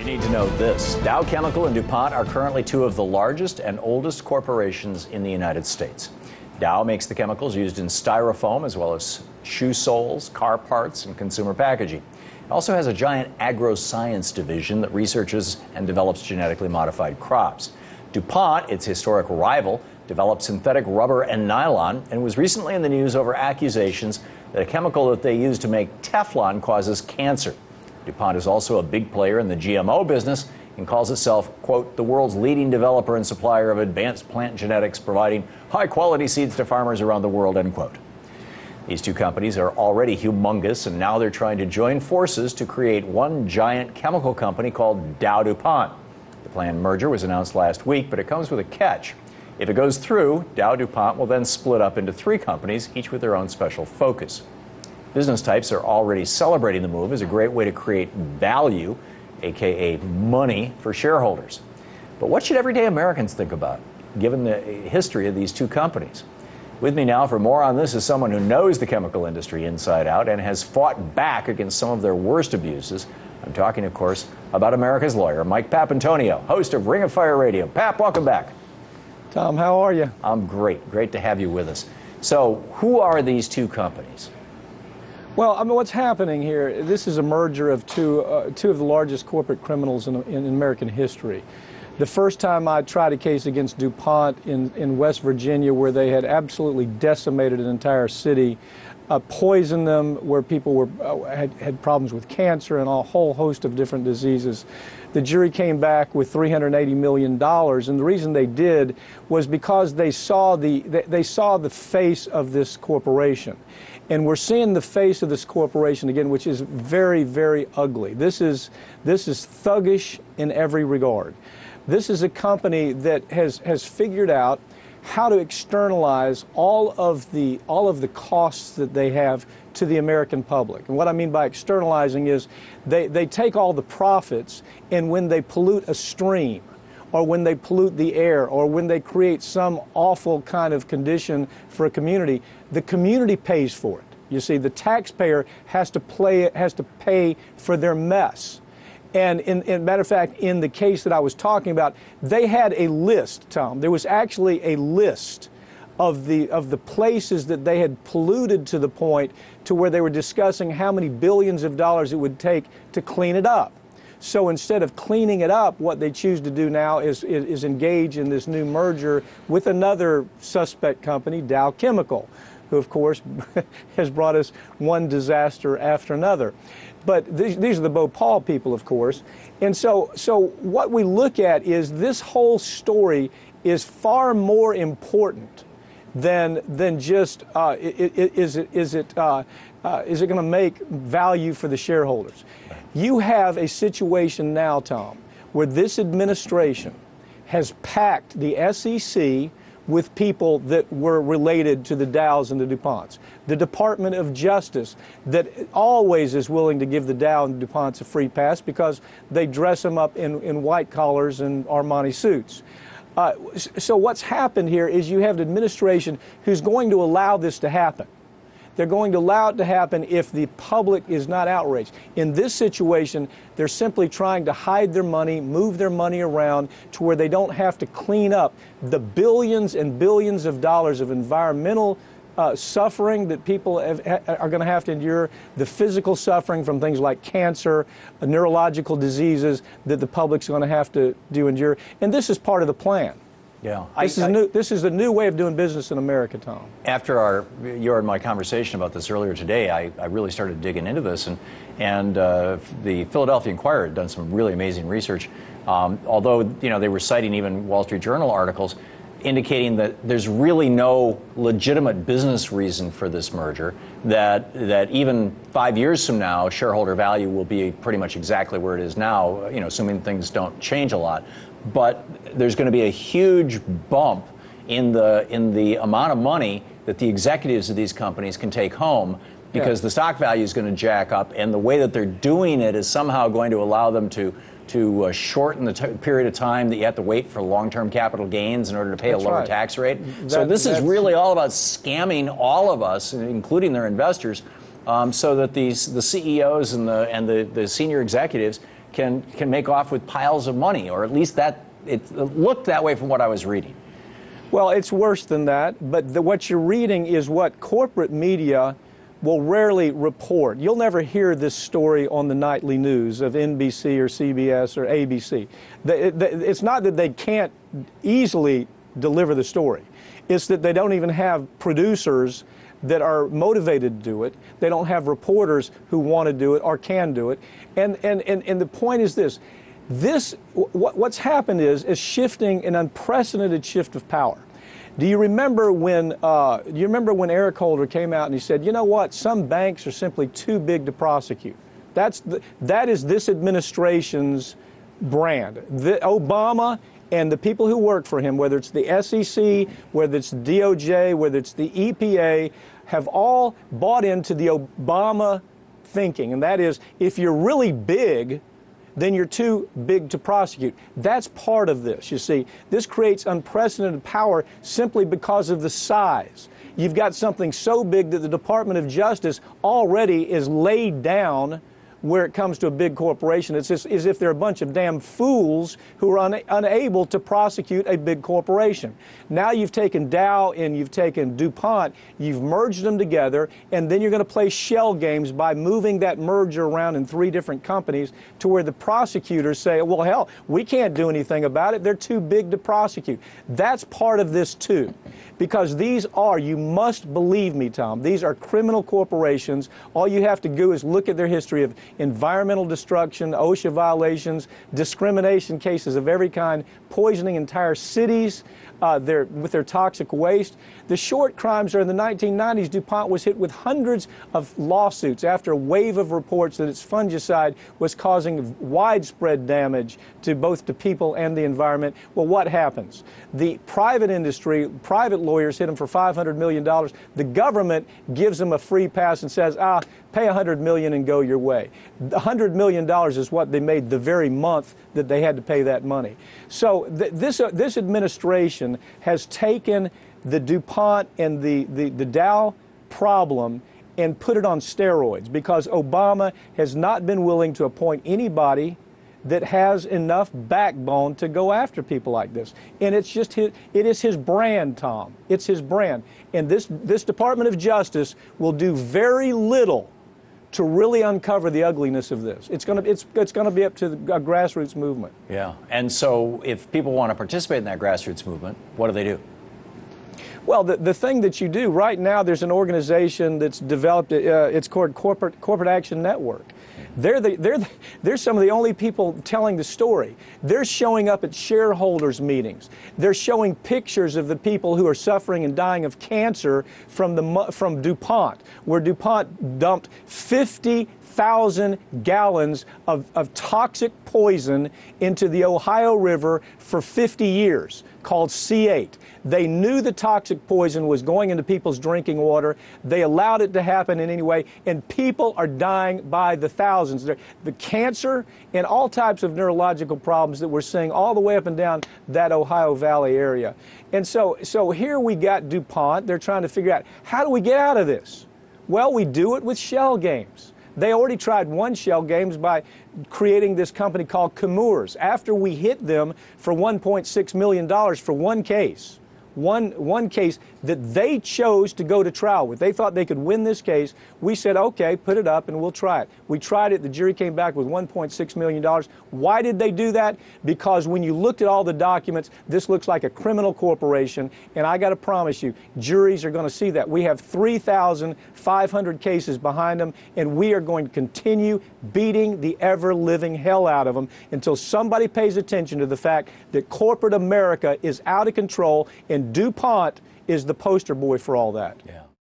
need to know this. Dow Chemical and DuPont are currently two of the largest and oldest corporations in the United States. Dow makes the chemicals used in styrofoam as well as shoe soles, car parts, and consumer packaging. It also has a giant agroscience division that researches and develops genetically modified crops. DuPont, its historic rival, develops synthetic rubber and nylon and was recently in the news over accusations that a chemical that they use to make Teflon causes cancer. DuPont is also a big player in the GMO business and calls itself, quote, the world's leading developer and supplier of advanced plant genetics, providing high-quality seeds to farmers around the world, end quote. These two companies are already humongous, and now they're trying to join forces to create one giant chemical company called Dow-DuPont. The planned merger was announced last week, but it comes with a catch. If it goes through, Dow-DuPont will then split up into three companies, each with their own special focus. Business types are already celebrating the move as a great way to create value, aka money, for shareholders. But what should everyday Americans think about, given the history of these two companies? With me now for more on this is someone who knows the chemical industry inside out and has fought back against some of their worst abuses. I'm talking, of course, about America's lawyer, Mike Papantonio, host of Ring of Fire Radio. Pap, welcome back. Tom, how are you? I'm great. Great to have you with us. So, who are these two companies? Well, I mean, what's happening here, this is a merger of two of the largest corporate criminals in American history. The first time I tried a case against DuPont in West Virginia, where they had absolutely decimated an entire city, poisoned them, where people had problems with cancer and a whole host of different diseases. The jury came back with $380 million, and the reason they did was because they saw the face of this corporation. And we're seeing the face of this corporation again, which is very, very ugly. This is thuggish in every regard. This is a company that has figured out how to externalize all of the costs that they have to the American public. And what I mean by externalizing is they take all the profits, and when they pollute a stream, or when they pollute the air, or when they create some awful kind of condition for a community, the community pays for it. You see, the taxpayer has to pay for their mess. And in matter of fact, in the case that I was talking about, they had a list, Tom. There was actually a list of the places that they had polluted to the point to where they were discussing how many billions of dollars it would take to clean it up. So instead of cleaning it up, what they choose to do now is engage in this new merger with another suspect company, Dow Chemical, who, of course, has brought us one disaster after another. But these are the Bhopal people, of course. And so what we look at is this whole story is far more important than just is it going to make value for the shareholders? You have a situation now, Tom, where this administration has packed the SEC with people that were related to the Dows and the DuPonts. The Department of Justice, that always is willing to give the Dow and the DuPonts a free pass because they dress them up in white collars and Armani suits. So what's happened here is you have an administration who's going to allow this to happen. They're going to allow it to happen if the public is not outraged. In this situation, they're simply trying to hide their money, move their money around to where they don't have to clean up the billions and billions of dollars of environmental suffering that people are going to have to endure, the physical suffering from things like cancer, neurological diseases that the public's going to have to endure. And this is part of the plan. Yeah, This is a new way of doing business in America, Tom. After your and my conversation about this earlier today, I really started digging into this, and the Philadelphia Inquirer had done some really amazing research. Although they were citing even Wall Street Journal articles indicating that there's really no legitimate business reason for this merger. That even 5 years from now, shareholder value will be pretty much exactly where it is now. Assuming things don't change a lot. But there's going to be a huge bump in the amount of money that the executives of these companies can take home because the stock value is going to jack up, and the way that they're doing it is somehow going to allow them to shorten the period of time that you have to wait for long-term capital gains in order to pay a lower tax rate. So this is really all about scamming all of us, including their investors, so that the CEOs and the senior executives can make off with piles of money, or at least that it looked that way from what I was reading. Well, it's worse than that, but what you're reading is what corporate media will rarely report. You'll never hear this story on the nightly news of NBC or CBS or ABC. It's not that they can't easily deliver the story. It's that they don't even have producers that are motivated to do it. They don't have reporters who want to do it or can do it. And the point is this. What's happened is shifting, an unprecedented shift of power. Do you remember when Eric Holder came out and he said, you know what, some banks are simply too big to prosecute? That is this administration's brand. Obama and the people who work for him, whether it's the SEC, whether it's DOJ, whether it's the EPA, have all bought into the Obama thinking, and that is, if you're really big, then you're too big to prosecute. That's part of this, you see. This creates unprecedented power simply because of the size. You've got something so big that the Department of Justice already is laid down where it comes to a big corporation. It's as if they're a bunch of damn fools who are unable to prosecute a big corporation. Now you've taken Dow and you've taken DuPont, you've merged them together, and then you're going to play shell games by moving that merger around in 3 different companies to where the prosecutors say, well, hell, we can't do anything about it. They're too big to prosecute. That's part of this, too. Because these are, you must believe me, Tom, these are criminal corporations. All you have to do is look at their history of environmental destruction, OSHA violations, discrimination cases of every kind, poisoning entire cities with their toxic waste. The short crimes are in the 1990s. DuPont was hit with hundreds of lawsuits after a wave of reports that its fungicide was causing widespread damage to both the people and the environment. Well, what happens? The private industry, private lawyers hit them for $500 million. The government gives them a free pass and says, pay $100 million and go your way. $100 million is what they made the very month that they had to pay that money. So this administration has taken the DuPont and the Dow problem and put it on steroids because Obama has not been willing to appoint anybody that has enough backbone to go after people like this. And it is his brand, Tom. It's his brand. And this Department of Justice will do very little to really uncover the ugliness of this. It's going to be up to a grassroots movement. Yeah. And so if people want to participate in that grassroots movement, what do they do? Well, the thing that you do right now, there's an organization that's developed. It's called Corporate Action Network. They're some of the only people telling the story. They're showing up at shareholders meetings. They're showing pictures of the people who are suffering and dying of cancer from DuPont, where DuPont dumped 50,000 gallons of toxic poison into the Ohio River for 50 years, called C8. They knew the toxic poison was going into people's drinking water. They allowed it to happen in any way, and people are dying by the thousands. The cancer and all types of neurological problems that we're seeing all the way up and down that Ohio Valley area. And so here we got DuPont. They're trying to figure out, how do we get out of this? Well, we do it with shell games. They already tried one shell games by creating this company called Chemours. After we hit them for $1.6 million for one case, one case that they chose to go to trial with. They thought they could win this case. We said, okay, put it up and we'll try it. We tried it. The jury came back with $1.6 million. Why did they do that? Because when you looked at all the documents, this looks like a criminal corporation, and I got to promise you, juries are going to see that. We have 3,500 cases behind them, and we are going to continue beating the ever-living hell out of them until somebody pays attention to the fact that corporate America is out of control, and DuPont is the poster boy for all that. Yeah.